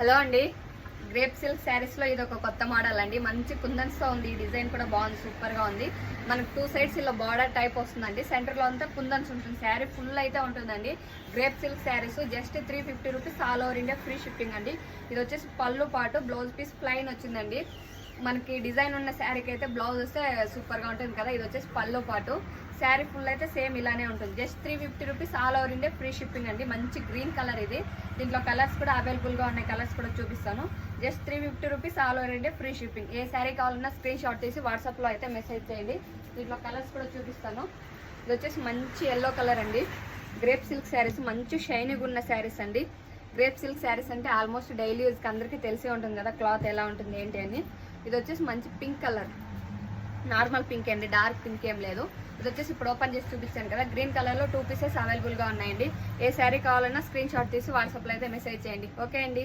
Hello అండి, grape silk శారీస్లో ఇది ఒక కొత్త మోడల్ అండి. మంచి కుందన్స్తో ఉంది. ఈ డిజైన్ కూడా బాగుంది, సూపర్గా ఉంది. మనకు 2 సైడ్స్ ఇలా బార్డర్ టైప్ వస్తుందండి. సెంటర్లో అంతా కుందన్స్ ఉంటుంది. శారీ ఫుల్ అయితే ఉంటుందండి. Grape silk saris just 350 rupees, all over India free shipping అండి. ఇది వచ్చేసి పళ్ళు పాటు బ్లౌజ్ పీస్ ప్లెయిన్ వచ్చిందండి. మనకి డిజైన్ ఉన్న శారీకి అయితే బ్లౌజ్ వస్తే సూపర్గా ఉంటుంది కదా. ఇది వచ్చేసి పళ్ళు పాటు, శారీ ఫుల్ అయితే సేమ్ ఇలానే ఉంటుంది. Just 350 rupees, all over India free shipping అండి. మంచి గ్రీన్ కలర్ ఇది. దీంట్లో కలర్స్ కూడా అవైలబుల్గా ఉన్నాయి. కలర్స్ కూడా చూపిస్తాను. Just 350 rupees, all over India free shipping. ఏ శారీ కావాలన్నా స్క్రీన్ షాట్ తీసి వాట్సాప్లో అయితే మెసేజ్ చేయండి. దీంట్లో కలర్స్ కూడా చూపిస్తాను. ఇది వచ్చేసి మంచి ఎల్లో కలర్ అండి. గ్రేప్ సిల్క్ శారీస్ మంచి షైనింగ్ ఉన్న శారీస్ అండి. గ్రేప్ సిల్క్ శారీస్ అంటే ఆల్మోస్ట్ డైలీ యూజ్కి అందరికీ తెలిసే ఉంటుంది కదా, క్లాత్ ఎలా ఉంటుంది ఏంటి అని. ఇది వచ్చేసి మంచి పింక్ కలర్, నార్మల్ పింక్ అండి, డార్క్ పింక్ ఏం లేదు. ఇది వచ్చేసి ఇప్పుడు ఓపెన్ చేసి చూపించాను కదా, గ్రీన్ కలర్లో 2 పీసెస్ అవైలబుల్గా ఉన్నాయండి. ఏ శారీ కావాలన్నా స్క్రీన్ షాట్ తీసి వాట్సాప్లో అయితే మెసేజ్ చేయండి. ఓకే అండి.